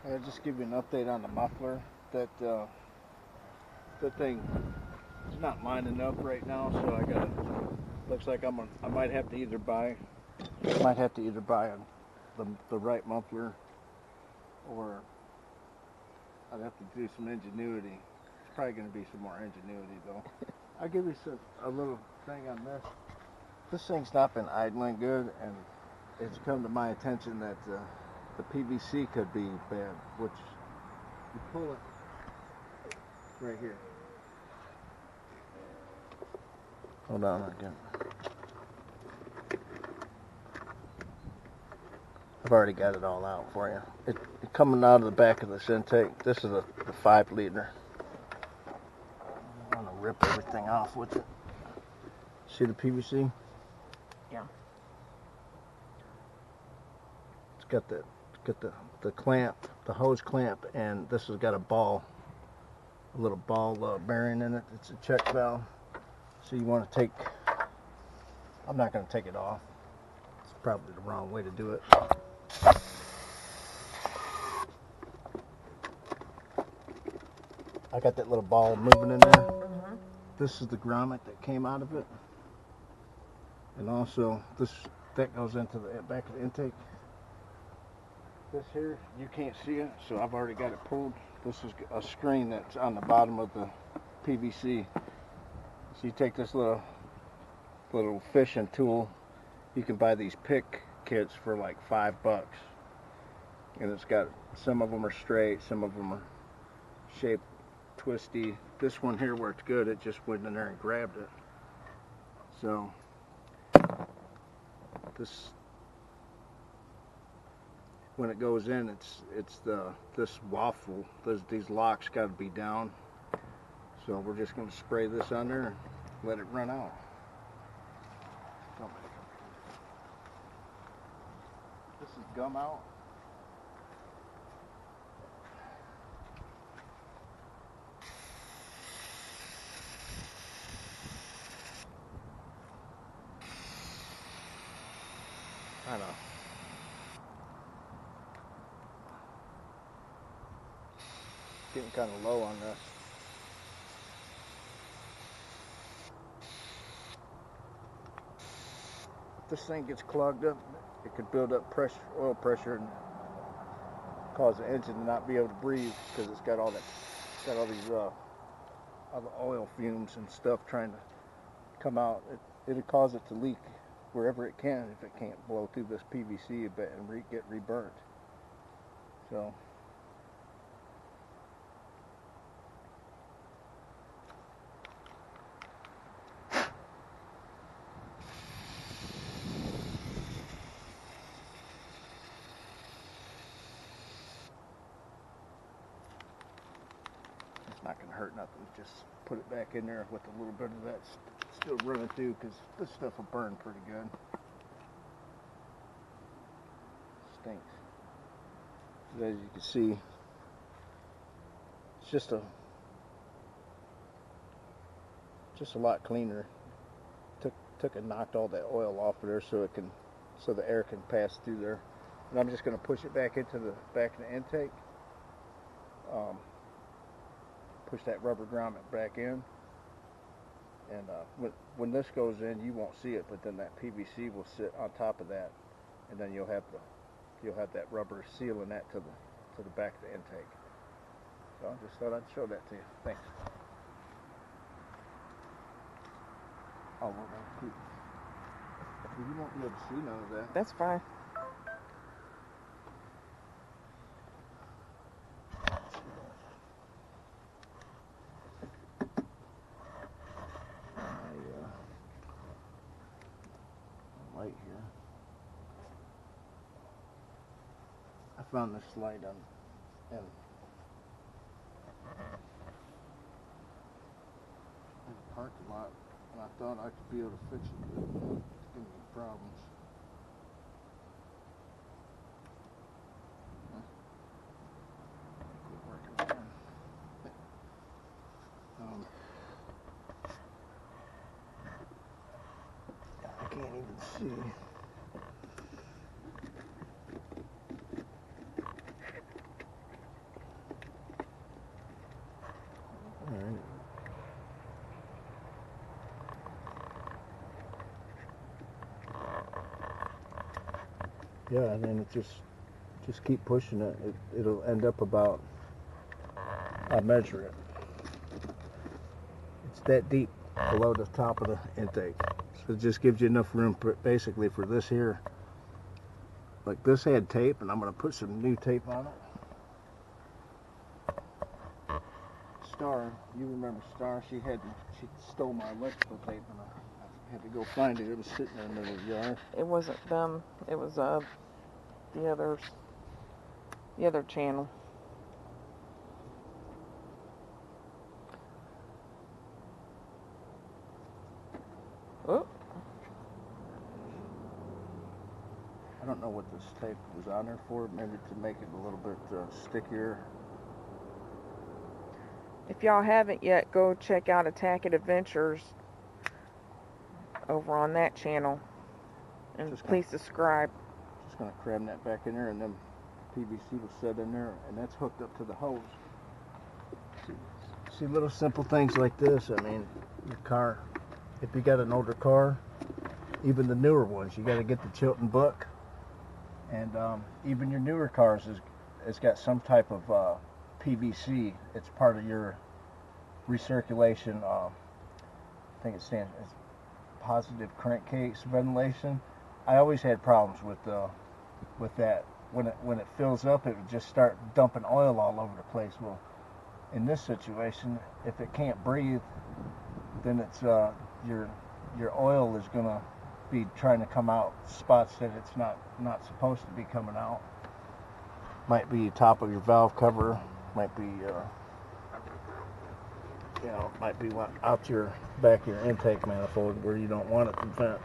I'll just give you an update on the muffler. That thing is not lining up right now, so looks like I might have to either buy the right muffler, or I'd have to do some ingenuity. It's probably going to be some more ingenuity though. I'll give you a little thing on this. This thing's not been idling good, and it's come to my attention that the PVC could be bad, which you pull it right here. Hold on again. I've already got it all out for you. It's coming out of the back of this intake. This is the 5 liter. I'm gonna rip everything off with it. See the PVC? Yeah. It's got the clamp, the hose clamp, and this has got a little ball bearing in it. It's a check valve. So you want to I'm not going to take it off. It's probably the wrong way to do it. I got that little ball moving in there. Mm-hmm. This is the grommet that came out of it. And also that goes into the back of the intake. This here, you can't see it, so I've already got it pulled. This is a screen that's on the bottom of the PVC. So you take this little fishing tool. You can buy these pick kits for like $5, and it's got, some of them are straight, some of them are shaped twisty. This one here worked good. It just went in there and grabbed it. So this, when it goes in, this waffle, these locks got to be down. So we're just going to spray this under and let it run out. This is gum out. I know. Getting kind of low on this. If this thing gets clogged up, it could build up oil pressure, and cause the engine to not be able to breathe, because it's got all these all the oil fumes and stuff trying to come out. It'll cause it to leak wherever it can if it can't blow through this PVC a bit and get reburnt. So it's not going to hurt nothing. Just put it back in there with a little bit of that still running through, because this stuff will burn pretty good. Stinks. As you can see, it's just a lot cleaner. Took and knocked all that oil off of there so the air can pass through there. And I'm just going to push it back into the back of the intake. Push that rubber grommet back in, and when this goes in, you won't see it, but then that PVC will sit on top of that, and then you'll have that rubber sealing that to the back of the intake. So I just thought I'd show that to you. Thanks. Oh, well, you won't be able to see none of that. That's fine. Light here. I found this light in the parking lot, and I thought I could be able to fix it, but it's giving me problems. Quit working again. I can't even see. Yeah, and then it just keep pushing it. It'll end up about, I'll measure it. It's that deep below the top of the intake. So it just gives you enough room basically for this here. Like this had tape, and I'm going to put some new tape on it. Star, you remember Star? She stole my electrical tape, and I had to go find it. It was sitting in the middle of the yard. It wasn't them. It was the other channel. Oh. I don't know what this tape was on there for. Maybe to make it a little bit stickier. If y'all haven't yet, go check out Attack It Adventures over on that channel, and please subscribe. Just gonna cram that back in there, and then PVC was set in there, and that's hooked up to the hose. See little simple things like this. I mean, your car, if you got an older car, even the newer ones, you got to get the Chilton book, and even your newer cars has got some type of PVC. It's part of your recirculation. I think it stands as positive crankcase ventilation. I always had problems with that. When it fills up, it would just start dumping oil all over the place. Well, in this situation, if it can't breathe, then it's your oil is gonna be trying to come out spots that it's not supposed to be coming out. Might be top of your valve cover. Might be might be out your back of your intake manifold where you don't want it to vent.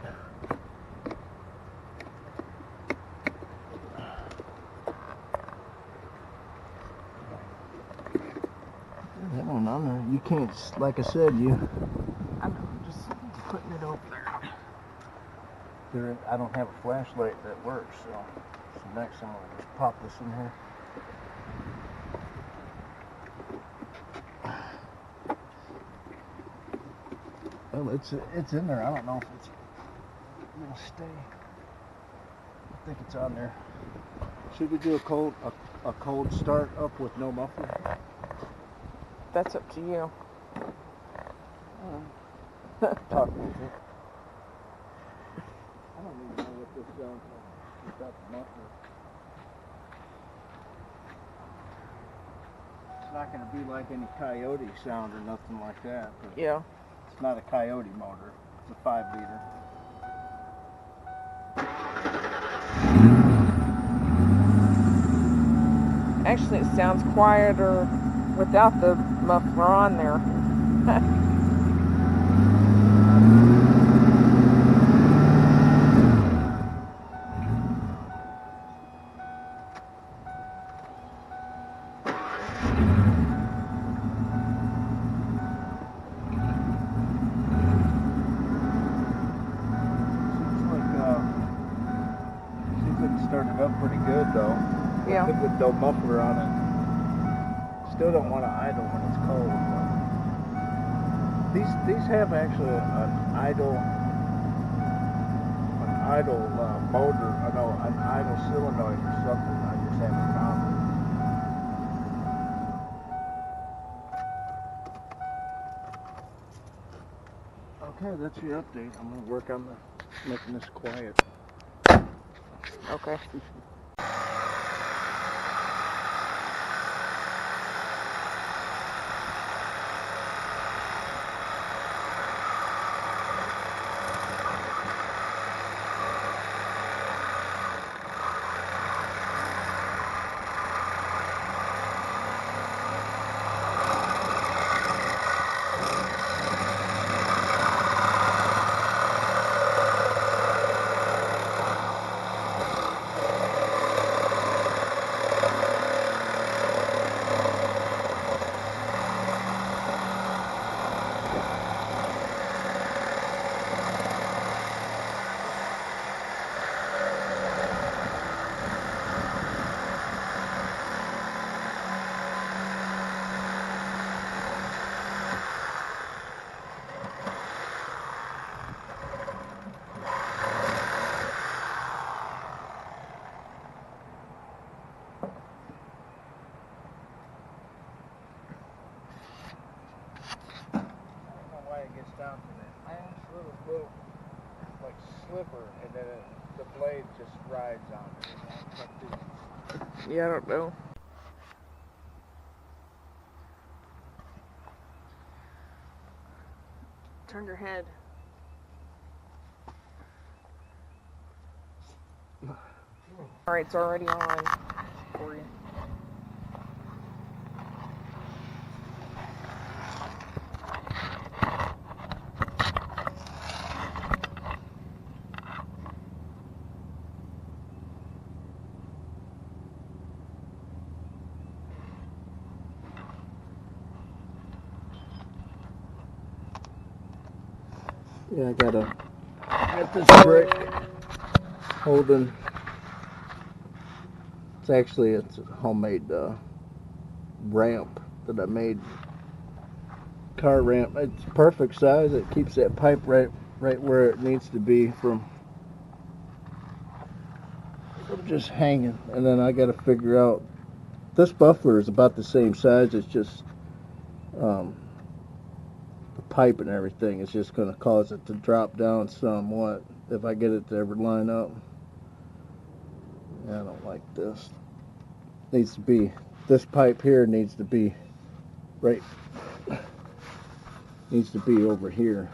That one on there, you can't, like I said, I know, I'm just putting it over there. I don't have a flashlight that works, so next I'm going to just pop this in here. Well, it's in there. I don't know if it's going to stay. I think it's on there. Should we do a cold start up with no muffler? That's up to you. Talk with it. I don't even know what this sounds like without the muffler. It's not going to be like any Coyote sound or nothing like that. But yeah. It's not a Coyote motor. It's a 5-liter. Actually, it sounds quieter without the muffler on there. Started up pretty good though. Yeah. With no muffler on it. Still don't want to idle when it's cold. These have actually an idle motor. I know an idle solenoid or something. I just haven't found it. Okay, that's your update. I'm gonna work on making this quiet. Okay. down to that last little like slipper, and then the blade just rides on it. Yeah, I don't know. Turn your head. Alright, it's already on for you. Yeah, I got this brick holding. It's a homemade ramp that I made. Car ramp. It's perfect size. It keeps that pipe right where it needs to be from just hanging. And then I got to figure out, this muffler is about the same size. It's just the pipe and everything is just going to cause it to drop down somewhat if I get it to ever line up. Yeah, I don't like this. This pipe here needs to be over here.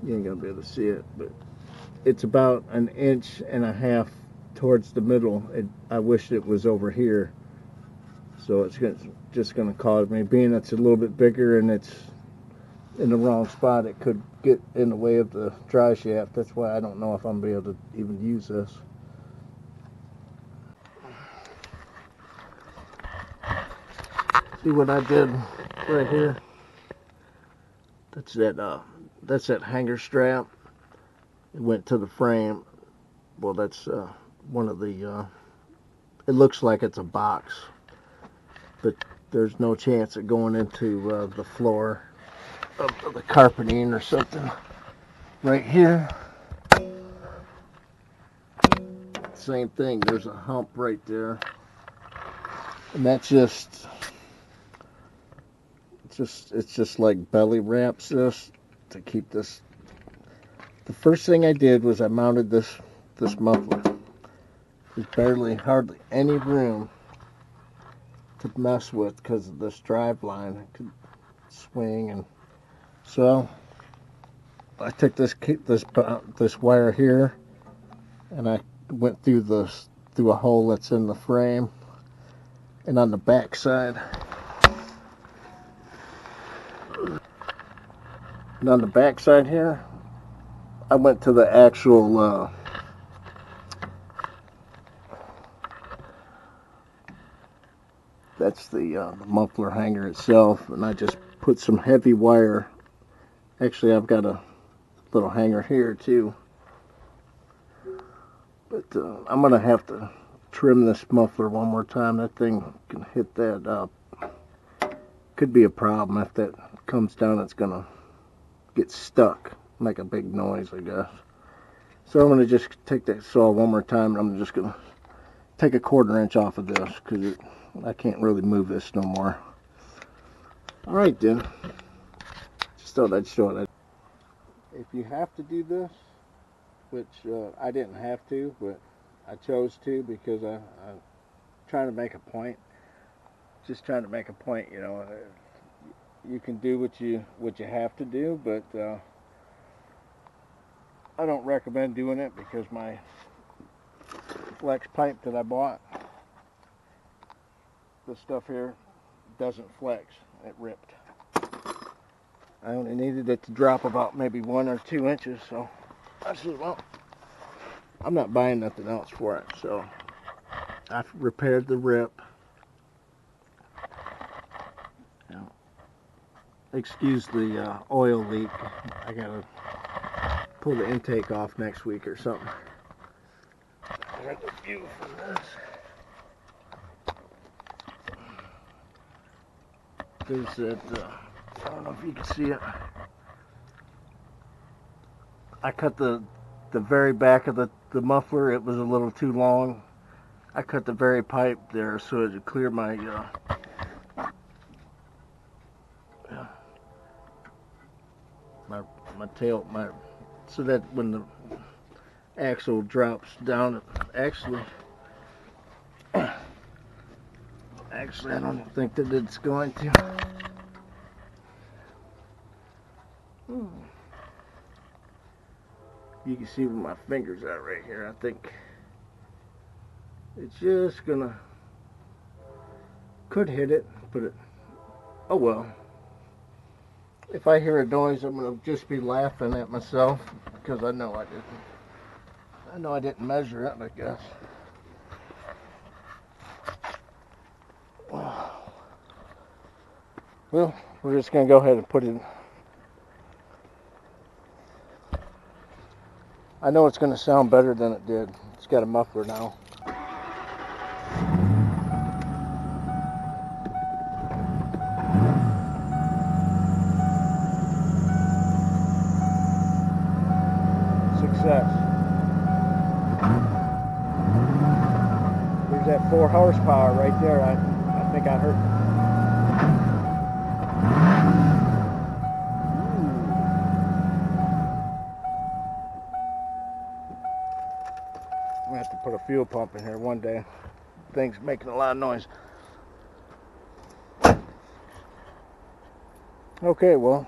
You ain't gonna be able to see it, but it's about 1.5 inches towards the middle. I wish it was over here. So it's just gonna cause me, being it's a little bit bigger and it's in the wrong spot, it could get in the way of the dry shaft. That's why I don't know if I'm gonna be able to even use this. See what I did right here? That's that hanger strap. It went to the frame. Well, that's one of the, it looks like it's a box, but there's no chance of going into the floor of the carpeting or something. Right here, same thing. There's a hump right there, and it's just like belly wraps this to keep this. The first thing I did was I mounted this muffler. There's hardly any room to mess with because of this drive line. It could swing, and so I took this wire here, and I went through a hole that's in the frame, and on the back side, here, I went to the actual that's the muffler hanger itself, and I just put some heavy wire. Actually, I've got a little hanger here too, but I'm gonna have to trim this muffler one more time. That thing can hit that up. Could be a problem if that comes down. It's gonna get stuck, make a big noise, I guess. So I'm gonna just take that saw one more time, and I'm just gonna take a 1/4 inch off of this because I can't really move this no more. All right, then. Just thought I'd show it. If you have to do this, which I didn't have to, but I chose to because I'm trying to make a point. Just trying to make a point, you know. You can do what you have to do, but I don't recommend doing it because my flex pipe that I bought, this stuff here, doesn't flex. It ripped. I only needed it to drop about maybe 1 or 2 inches, so I said, well, I'm not buying nothing else for it. So I repaired the rip. Now, excuse the oil leak. I gotta pull the intake off next week or something. I got the view from this. There's that, I don't know if you can see it. I cut the very back of the muffler. It was a little too long. I cut the very pipe there so it would clear my my tail, so that when the axle drops down, actually, I don't think that it's going to. You can see where my fingers are right here. I think it's just gonna, could hit it, but oh well. If I hear a noise, I'm gonna just be laughing at myself because I know I didn't measure it, I guess. Well, we're just gonna go ahead and put it. I know it's gonna sound better than it did. It's got a muffler now. Success. There's that 4 horsepower right there. I think I heard. I'm gonna have to put a fuel pump in here one day. Thing's making a lot of noise. Okay, well,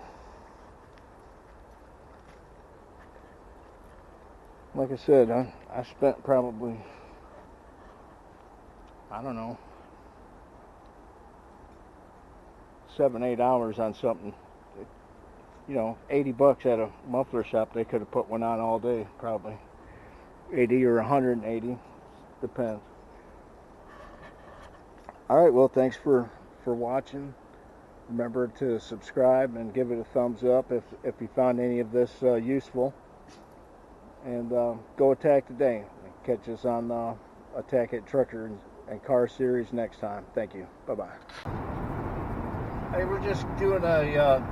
like I said, I spent probably, I don't know, 7-8 hours on something. You know, $80 at a muffler shop, they could have put one on all day, probably. 80 or 180, depends. Alright, well, thanks for watching. Remember to subscribe and give it a thumbs up if you found any of this useful. And go attack today. Catch us on Attack It Trucker and Car Series next time. Thank you. Bye-bye. Hey, we're just doing the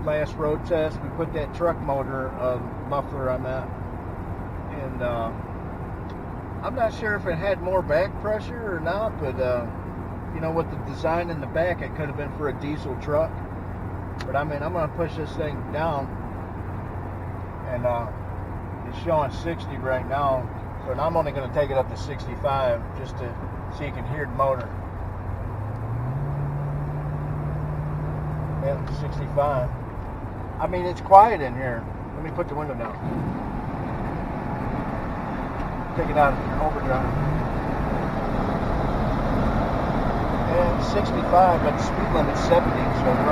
last road test. We put that truck motor muffler on that. And I'm not sure if it had more back pressure or not, but you know, with the design in the back, it could have been for a diesel truck. But I mean, I'm going to push this thing down, and it's showing 60 right now, but I'm only going to take it up to 65 just to so you can hear the motor. Yeah, 65. I mean, it's quiet in here. Let me put the window down. Take it out of overdrive. Yeah, 65, but the speed limit's 70, so we're